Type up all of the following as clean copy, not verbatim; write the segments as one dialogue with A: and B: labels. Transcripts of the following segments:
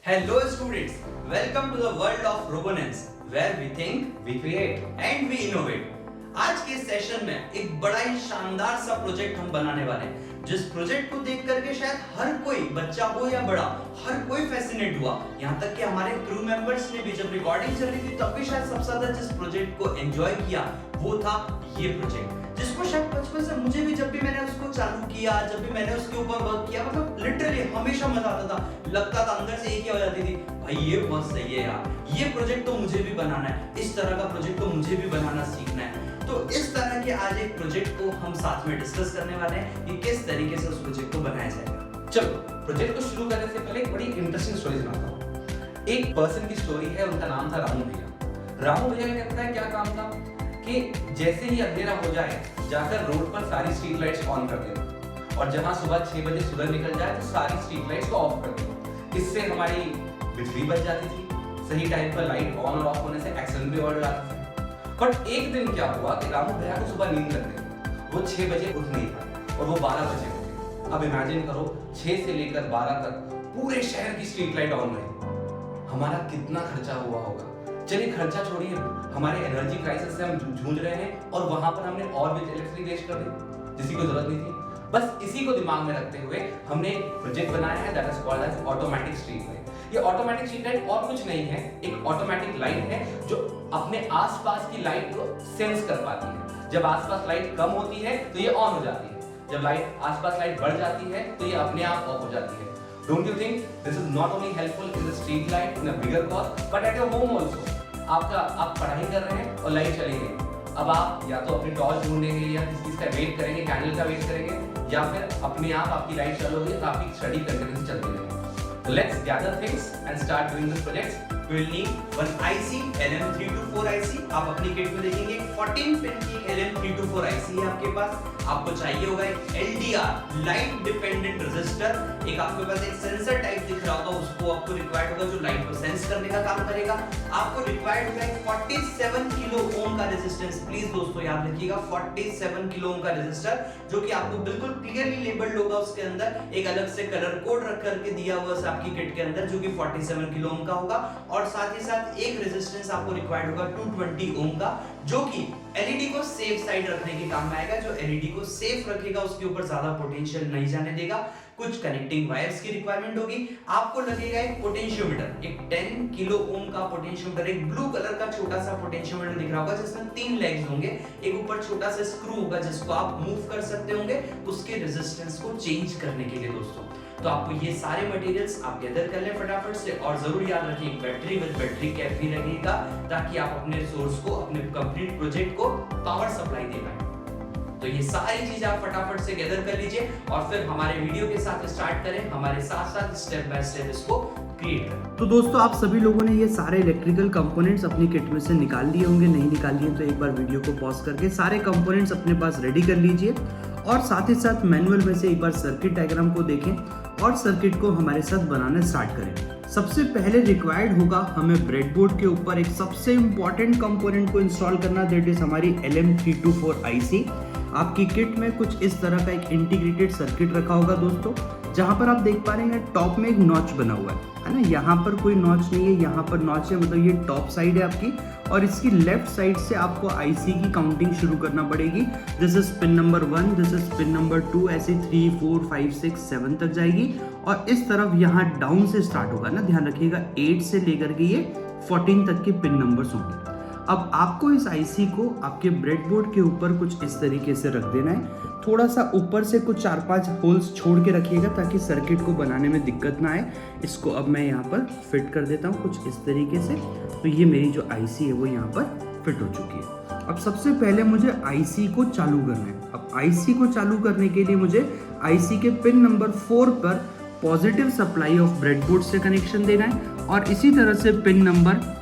A: Hello students, welcome to the world of Robonance, where we think, we create and we innovate. आज के session में एक बड़ा ही शानदार सा प्रोजेक्ट हम बनाने वाले हैं, जिस प्रोजेक्ट को देख करके शायद हर कोई बच्चा हो या बड़ा हर कोई फैसिनेट हुआ। यहाँ तक कि हमारे क्रू मेंबर्स ने भी जब रिकॉर्डिंग चल रही थी तब भी शायद सबसे ज्यादा जिस प्रोजेक्ट को एंजॉय किया वो था ये प्रोजेक्ट, जिसको शायद बचपन से मुझे भी जब भी मैंने उसको चालू किया, जब भी मैंने उसके ऊपर वर्क किया, मतलब लिटरली हमेशा मजा आता था। लगता था अंदर से एक ही हो जाती थी, भाई ये बहुत सही है यार, ये प्रोजेक्ट तो मुझे भी बनाना है, इस तरह का प्रोजेक्ट तो मुझे भी बनाना सीखना है। तो इस तरह के आज एक प्रोजेक्ट को हम साथ में डिस्कस करने वाले हैं कि किस तरीके से उस प्रोजेक्ट को बनाया जाएगा।
B: चलो प्रोजेक्ट को शुरू करने से पहले एक बड़ी इंटरेस्टिंग स्टोरी सुनाता हूँ। एक पर्सन की स्टोरी है, उनका नाम था रामू भैया। रामू भैया का पता है क्या काम था कि जैसे ही अंधेरा हो जाए जाकर रोड पर सारी स्ट्रीट लाइट्स ऑन कर देना, और जहां सुबह 6 बजे सूरज निकल जाए तो सारी स्ट्रीट लाइट्स को ऑफ कर देना। इससे हमारी बिजली बच जाती थी, सही टाइम पर लाइट ऑन और ऑफ होने से एक्सीडेंट भी बढ़ जाता था। बट एक दिन क्या हुआ कि रामू भैया को सुबह नींद लग गई, वो 6 बजे उठ नहीं था और वो 12 बजे उठे। अब इमेजिन करो 6 से लेकर 12 तक पूरे शहर की स्ट्रीट लाइट ऑन रही, हमारा कितना खर्चा हुआ होगा। चलिए खर्चा छोड़िए, हमारे एनर्जी क्राइसिस से हम जूझ रहे हैं और वहां पर हमने और भी इलेक्ट्रिसिटी वेस्ट कर दी जिसकी कोई जरूरत नहीं थी। बस इसी को दिमाग में रखते हुए हमने एक प्रोजेक्ट बनाया है that is called as automatic street light. ये ऑटोमेटिक स्ट्रीट लाइट और कुछ नहीं है, एक ऑटोमेटिक लाइट है जो अपने आसपास की लाइट को सेंस कर पाती है। जब आसपास लाइट कम होती है तो ये ऑन हो जाती है, जब लाइट आसपास लाइट बढ़ जाती है तो ये अपने आप ऑफ हो जाती है। Don't you think this is not only helpful in the street light in a bigger cost, but at your home also? आप पढ़ाई कर रहे हैं और लाइट चली गई, अब आप या तो अपनी टॉर्च ढूंढेंगे या किसी चीज का वेट करेंगे, कैंडल का वेट करेंगे, या फिर अपने आप आपकी लाइट चालू होगी तो आपकी स्टडी कंटिन्यूअसली चलती रहेगी। So let's gather things and start doing this project.
A: We will need one IC LM324 IC। आप अपनी किट में देखेंगे 14 पिन की LM324 IC है आपके पास। आपको चाहिए होगा एक LDR लाइट डिपेंडेंट रेजिस्टर, एक आपके पास एक सेंसर टाइप दिख रहा होगा, उसको आपको रिक्वायर्ड होगा जो लाइट को सेंस करने का काम करेगा। आपको रिक्वायर्ड होगा एक 47 किलो ओम का रेजिस्टेंस, प्लीज दोस्तों याद रखिएगा 47 किलो ओम का रेजिस्टर, जो कि आपको बिल्कुल क्लियरली लेबल्ड होगा, उसके अंदर एक अलग से कलर कोड रख करके दिया हुआ है आपकी किट के अंदर, जो कि 47 किलो ओम का होगा। और साथ ही साथ एक रेजिस्टेंस आपको रिक्वायर्ड होगा 220 ओम का, जो कि एलईडी को सेफ साइड रखने के काम में आएगा। जो एलईडी को सेफ रखेगा उसके ऊपर ज्यादा पोटेंशियल नहीं जाने देगा। कुछ कनेक्टिंग वायर्स की रिक्वायरमेंट होगी। आपको लगेगा एक पोटेंशियोमीटर, एक 10 किलो ओम का पोटेंशियोमीटर, एक ब्लू कलर का छोटा सा पोटेंशियोमीटर दिख रहा होगा जिसमें 3 लेग्स होंगे, एक ऊपर छोटा सा स्क्रू होगा जिसको आप मूव कर सकते होंगे उसके रेजिस्टेंस को चेंज करने के लिए दोस्तों। तो आपको ये सारे मटेरियल्स आप गैदर कर लें फटाफट से, और जरूर याद रखिए एक बैटरी विद बैटरी कैप भी लगेगा ताकि आप अपने सोर्स को, अपने कंप्लीट प्रोजेक्ट को पावर सप्लाई दे पाएं। तो ये सारी चीज आप फटाफट से गैदर कर लीजिए और फिर हमारे वीडियो के साथ स्टार्ट करें, हमारे साथ साथ स्टेप बाय स्टेप इसको क्रिएट करें।
C: तो दोस्तों आप सभी लोगों ने ये सारे इलेक्ट्रिकल कंपोनेंट्स अपनी किट में से निकाल लिए होंगे, नहीं निकाल लिए तो एक बार वीडियो को पॉज करके सारे कंपोनेंट्स अपने पास रेडी कर लीजिए, और साथ ही साथ मैनुअल में से एक बार सर्किट डायग्राम को देखें और सर्किट को हमारे साथ बनाना स्टार्ट करें। सबसे पहले रिक्वायर्ड होगा हमें ब्रेडबोर्ड के ऊपर एक सबसे इंपॉर्टेंट कंपोनेंट को इंस्टॉल करना, दैट इज हमारी LM324 IC। आपकी किट में कुछ इस तरह का एक इंटीग्रेटेड सर्किट रखा होगा दोस्तों, जहां पर आप देख पा रहे हैं टॉप में एक नॉच बना हुआ है ना। यहाँ पर कोई नॉच नहीं है, यहाँ पर नॉच है, मतलब ये टॉप साइड है आपकी, और इसकी लेफ्ट साइड से आपको IC की काउंटिंग शुरू करना पड़ेगी। This is pin number 1, this is pin number 2, ऐसे 3, 4, 5, 6, 7 तक जाएगी, और इस तरफ यहाँ डाउन से स्टार्ट होगा ना, ध्यान रखिएगा 8 से लेकर के ये 14 तक के पिन नंबर्स होंगे। अब आपको इस IC को आपके ब्रेडबोर्ड के ऊपर कुछ इस तरीके से रख देना है। थोड़ा सा ऊपर से कुछ 4-5 होल्स छोड़ के रखिएगा ताकि सर्किट को बनाने में दिक्कत ना आए। इसको अब मैं यहाँ पर फिट कर देता हूँ कुछ इस तरीके से। तो ये मेरी जो IC है वो यहाँ पर फिट हो चुकी है। अब सबसे पहले मुझे IC को चालू करना है। अब IC को चालू करने के लिए मुझे IC के पिन नंबर 4 पर पॉजिटिव सप्लाई ऑफ ब्रेडबोर्ड से कनेक्शन देना है, और इसी तरह से पिन नंबर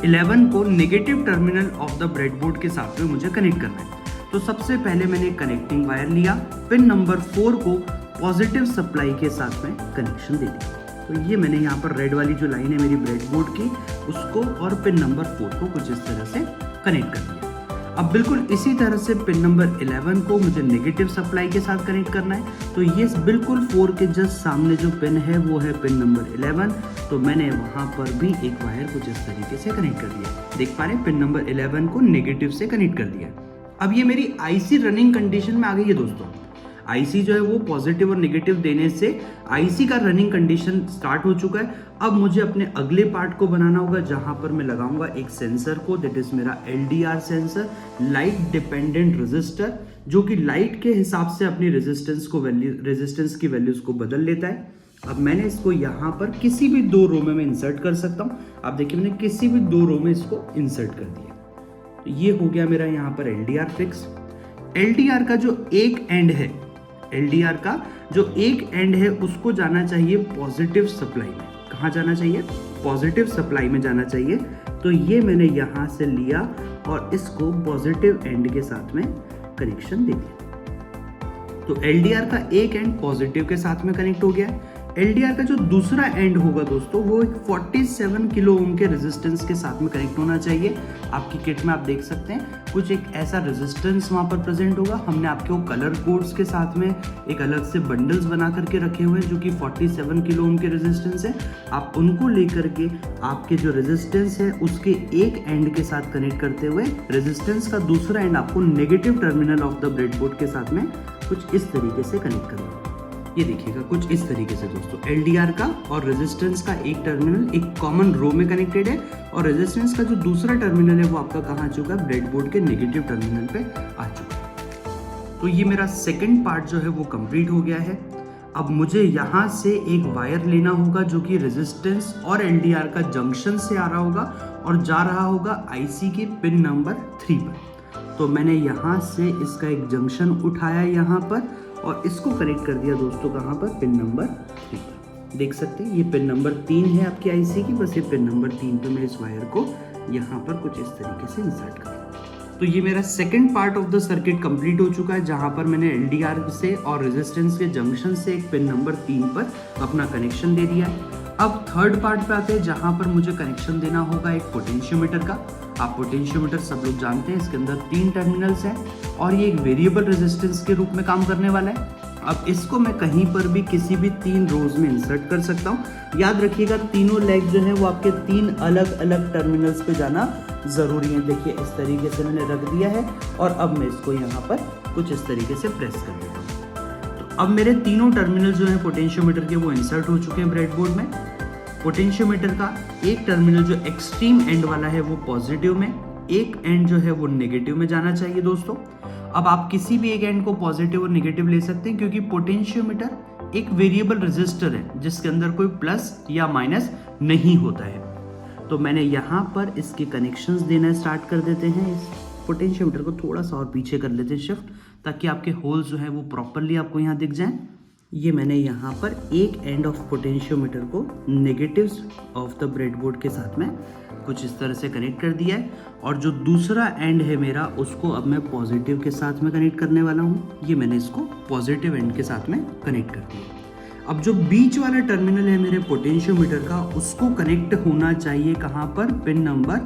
C: 11 को negative terminal of the breadboard के साथ में मुझे कनेक्ट करना है। तो सबसे पहले मैंने कनेक्टिंग वायर लिया, पिन नंबर 4 को पॉजिटिव सप्लाई के साथ में कनेक्शन दे दिया। तो ये मैंने यहाँ पर रेड वाली जो लाइन है मेरी ब्रेडबोर्ड की, उसको और पिन नंबर 4 को कुछ इस तरह से कनेक्ट कर दिया। अब बिल्कुल इसी तरह से पिन नंबर 11 को मुझे नेगेटिव सप्लाई के साथ कनेक्ट करना है। तो ये बिल्कुल 4 के जस्ट सामने जो पिन है वो है पिन नंबर 11। तो मैंने वहाँ पर भी एक वायर कुछ इस तरीके से कनेक्ट कर दिया। देख पा रहे हैं, पिन नंबर 11 को नेगेटिव से कनेक्ट कर दिया। अब ये मेरी आईसी रनिंग कंडीशन में आ गई है दोस्तों। आईसी जो है वो पॉजिटिव और नेगेटिव देने से आईसी का रनिंग कंडीशन स्टार्ट हो चुका है। अब मुझे अपने अगले पार्ट को बनाना होगा, जहां पर मैं लगाऊंगा एक सेंसर को, दैट इज मेरा LDR sensor, light dependent resistor, जो कि लाइट के हिसाब से अपनी रेजिस्टेंस की वैल्यूज को बदल लेता है। अब मैंने इसको यहाँ पर किसी भी 2 रो में मैं इंसर्ट कर सकता हूँ। आप देखिए मैंने किसी भी 2 रो में इसको इंसर्ट कर दिया। तो ये हो गया मेरा यहाँ पर LDR फिक्स। LDR का जो एक एंड है, LDR का जो एक एंड है उसको जाना चाहिए पॉजिटिव सप्लाई में। कहाँ जाना चाहिए? पॉजिटिव सप्लाई में जाना चाहिए। तो ये मैंने यहाँ से लिया और इसको पॉजिटिव एंड के साथ में कनेक्शन दे दिया। तो LDR का एक एंड पॉजिटिव के साथ में कनेक्ट हो गया। LDR का जो दूसरा एंड होगा दोस्तों वो एक 47 किलो ओम के रेजिस्टेंस के साथ में कनेक्ट होना चाहिए। आपकी किट में आप देख सकते हैं कुछ एक ऐसा रेजिस्टेंस वहाँ पर प्रेजेंट होगा। हमने आपके वो कलर कोड्स के साथ में एक अलग से बंडल्स बना करके रखे हुए हैं जो कि 47 किलो ओम के रेजिस्टेंस है। आप उनको लेकर के आपके जो रेजिस्टेंस है उसके एक एंड के साथ कनेक्ट करते हुए रेजिस्टेंस का दूसरा एंड आपको negative terminal of the breadboard के साथ में कुछ इस तरीके से कनेक्ट करना है। ये देखिएगा कुछ इस तरीके से दोस्तों, LDR का और रेजिस्टेंस का एक टर्मिनल एक कॉमन रो में कनेक्टेड है और रेजिस्टेंस का जो दूसरा टर्मिनल है वो आपका कहाँ आ चुका है? ब्रेडबोर्ड के नेगेटिव टर्मिनल पे आ चुका है। तो ये मेरा सेकंड पार्ट जो है वो कंप्लीट हो गया है। अब मुझे यहाँ से एक वायर लेना होगा जो कि रेजिस्टेंस और LDR का जंक्शन से आ रहा होगा और जा रहा होगा IC के पिन नंबर 3 पर। तो मैंने यहाँ से इसका एक जंक्शन उठाया यहाँ पर और इसको कनेक्ट कर दिया दोस्तों कहाँ पर? पिन नंबर 3 पर। देख सकते हैं ये पिन नंबर 3 है आपकी IC की, बस ये पिन नंबर 3 पे मैं इस वायर को यहाँ पर कुछ इस तरीके से इंसर्ट करूँ। तो ये मेरा second part of the circuit complete हो चुका है, जहाँ पर मैंने LDR से और रेजिस्टेंस के जंक्शन से एक पिन नंबर 3 पर अपना कनेक्शन दे दिया है। अब थर्ड पार्ट पे आते हैं, जहाँ पर मुझे कनेक्शन देना होगा एक पोटेंशियोमीटर का। आप पोटेंशियोमीटर सब लोग जानते हैं, इसके अंदर 3 टर्मिनल्स हैं और ये एक वेरिएबल रेजिस्टेंस के रूप में काम करने वाला है। अब इसको मैं कहीं पर भी किसी भी 3 रोज में इंसर्ट कर सकता हूँ। याद रखिएगा तीनों लेग जो है वो आपके 3 अलग अलग टर्मिनल्स पे जाना जरूरी है। देखिए इस तरीके से मैंने रख दिया है और अब मैं इसको यहाँ पर कुछ इस तरीके से प्रेस कर देता हूँ। तो अब मेरे तीनों टर्मिनल जो हैं पोटेंशियोमीटर के वो इंसर्ट हो चुके हैं ब्रेडबोर्ड में। पोटेंशियोमीटर का एक टर्मिनल जो एक्सट्रीम एंड वाला है वो पॉजिटिव में, एक एंड जो है वो नेगेटिव में जाना चाहिए दोस्तों। अब आप किसी भी एक एंड को पॉजिटिव और नेगेटिव ले सकते हैं क्योंकि पोटेंशियोमीटर एक वेरिएबल रेजिस्टर है जिसके अंदर कोई प्लस या माइनस नहीं होता है। तो मैंने यहाँ पर इसके कनेक्शंस देना स्टार्ट कर देते हैं। इस पोटेंशियोमीटर को थोड़ा सा और पीछे कर लेते हैं शिफ्ट, ताकि आपके होल्स जो है वो प्रॉपरली आपको यहाँ दिख जाएं। ये मैंने यहाँ पर एक एंड ऑफ पोटेंशियोमीटर को नेगेटिव्स ऑफ द ब्रेडबोर्ड के साथ में कुछ इस तरह से कनेक्ट कर दिया है और जो दूसरा एंड है मेरा उसको अब मैं पॉजिटिव के साथ में कनेक्ट करने वाला हूँ। ये मैंने इसको पॉजिटिव एंड के साथ में कनेक्ट कर दिया। अब जो बीच वाला टर्मिनल है मेरे पोटेंशियोमीटर का उसको कनेक्ट होना चाहिए कहाँ पर? पिन नंबर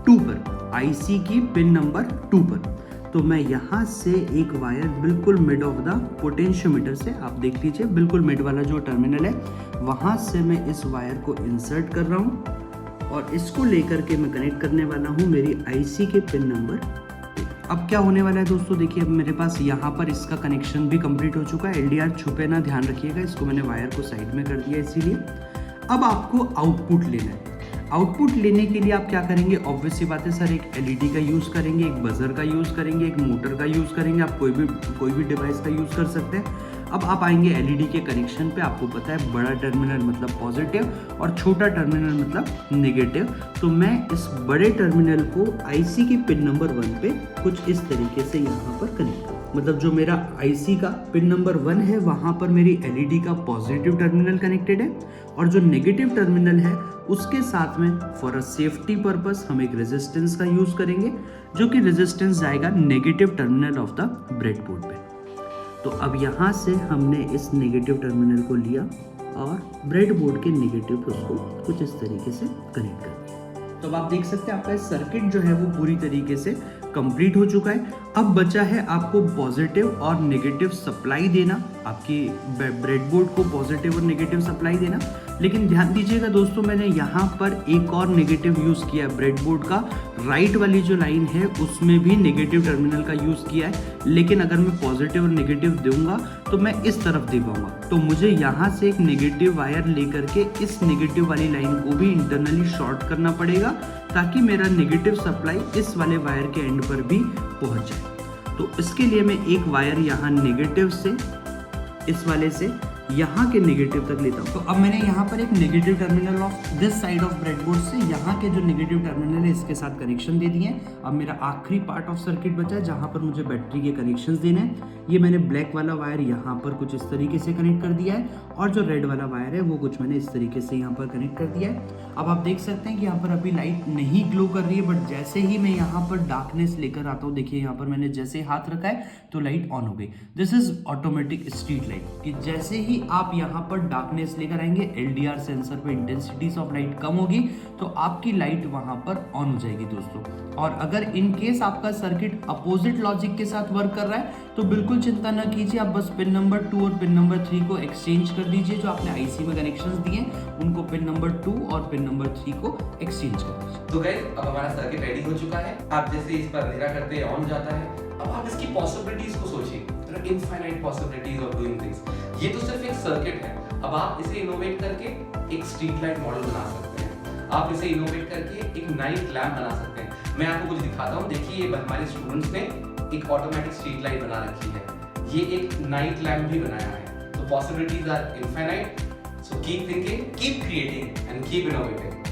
C: 2 पर, IC की पिन नंबर 2 पर। तो मैं यहाँ से एक वायर बिल्कुल मिड ऑफ द पोटेंशियोमीटर से, आप देख लीजिए बिल्कुल मिड वाला जो टर्मिनल है वहाँ से मैं इस वायर को इंसर्ट कर रहा हूँ और इसको लेकर के मैं कनेक्ट करने वाला हूँ मेरी IC के पिन नंबर। अब क्या होने वाला है दोस्तों, देखिए अब मेरे पास यहाँ पर इसका कनेक्शन भी कंप्लीट हो चुका है। LDR छुपे ना, ध्यान रखिएगा, इसको मैंने वायर को साइड में कर दिया इसीलिए। अब आपको आउटपुट लेना है। आउटपुट लेने के लिए आप क्या करेंगे? ऑब्वियस सी बात है सर, एक LED का यूज़ करेंगे, एक बजर का यूज़ करेंगे, एक मोटर का यूज़ करेंगे, आप कोई भी डिवाइस का यूज़ कर सकते हैं। अब आप आएंगे LED के कनेक्शन पे। आपको पता है बड़ा टर्मिनल मतलब पॉजिटिव और छोटा टर्मिनल मतलब नेगेटिव। तो मैं इस बड़े टर्मिनल को IC के पिन नंबर 1 पे कुछ इस तरीके से यहाँ पर कनेक्ट, मतलब जो मेरा IC का पिन नंबर 1 है वहाँ पर मेरी LED का पॉजिटिव टर्मिनल कनेक्टेड है और जो नेगेटिव टर्मिनल है उसके साथ में फॉर अ सेफ्टी पर्पस हम एक रेजिस्टेंस का यूज़ करेंगे, जो कि रेजिस्टेंस जाएगा negative terminal of the breadboard पे। तो अब यहाँ से हमने इस नेगेटिव टर्मिनल को लिया और ब्रेडबोर्ड के नेगेटिव पे उसको कुछ इस तरीके से कनेक्ट कर दिया। तो अब आप देख सकते हैं आपका सर्किट जो है वो पूरी तरीके से कंप्लीट हो चुका है। अब बचा है आपको पॉजिटिव और नेगेटिव सप्लाई देना, आपकी ब्रेडबोर्ड को पॉजिटिव और नेगेटिव सप्लाई देना। लेकिन ध्यान दीजिएगा दोस्तों, मैंने यहाँ पर एक और नेगेटिव यूज़ किया है ब्रेडबोर्ड का, राइट वाली जो लाइन है उसमें भी नेगेटिव टर्मिनल का यूज़ किया है। लेकिन अगर मैं पॉजिटिव और नेगेटिव दूंगा तो मैं इस तरफ दे पाऊंगा, तो मुझे यहाँ से एक नेगेटिव वायर लेकर के इस नेगेटिव वाली लाइन को भी इंटरनली शॉर्ट करना पड़ेगा ताकि मेरा नेगेटिव सप्लाई इस वाले वायर के एंड पर भी पहुँच जाए। तो इसके लिए मैं एक वायर यहाँ नेगेटिव से इस वाले से यहाँ के नेगेटिव तक लेता हूँ। तो अब मैंने यहाँ पर एक negative terminal of this side of breadboard से यहाँ के जो नेगेटिव टर्मिनल है इसके साथ कनेक्शन दे दिए हैं। अब मेरा आखिरी पार्ट ऑफ सर्किट बचा है जहाँ पर मुझे बैटरी के कनेक्शंस देने हैं। ये मैंने ब्लैक वाला वायर यहाँ पर कुछ इस तरीके से कनेक्ट कर दिया है और जो रेड वाला वायर है वो कुछ मैंने इस तरीके से यहाँ पर कनेक्ट कर दिया है। अब आप देख सकते हैं कि यहाँ पर अभी लाइट नहीं ग्लो कर रही है, बट जैसे ही मैं यहाँ पर डार्कनेस लेकर आता हूँ, देखिए यहाँ पर मैंने जैसे हाथ रखा है तो लाइट ऑन हो गई। This is automatic street light, कि जैसे ही आप यहाँ पर डार्कनेस लेकर आएंगे, LDR सेंसर पे इंटेंसिटीज ऑफ लाइट कम होगी तो आपकी लाइट वहां पर ऑन हो जाएगी दोस्तों। और अगर इन केस आपका सर्किट अपोजिट लॉजिक के साथ वर्क कर रहा है तो बिल्कुल चिंता न कीजिए, आप बस पिन नंबर 2 और पिन नंबर 3 को एक्सचेंज कर दीजिए। जो आपने आईसी में कनेक्शंस दिए उनको पिन नंबर 2 और पिन नंबर 3 को एक्सचेंज कर दीजिए।
B: तो गाइस अब हमारा सर्किट रेडी हो चुका है। आप जैसे इस पर अंधेरा करते ऑन जाता है। अब आप इसकी पॉसिबिलिटीज को सोचिए, infinite possibilities of doing things. ये तो सिर्फ एक सर्किट है, अब आप इसे इनोवेट करके एक स्ट्रीट लाइट मॉडल बना सकते हैं। आप इसे इनोवेट करके एक नाइट लैम्प बना सकते हैं। मैं आपको कुछ दिखाता हूँ। देखिए ये हमारे स्टूडेंट्स ने एक ऑटोमेटिक स्ट्रीट लाइट बना रखी है, ये एक नाइट लैम्प भी बनाया है। तो possibilities are infinite, so keep thinking, keep creating and keep innovating.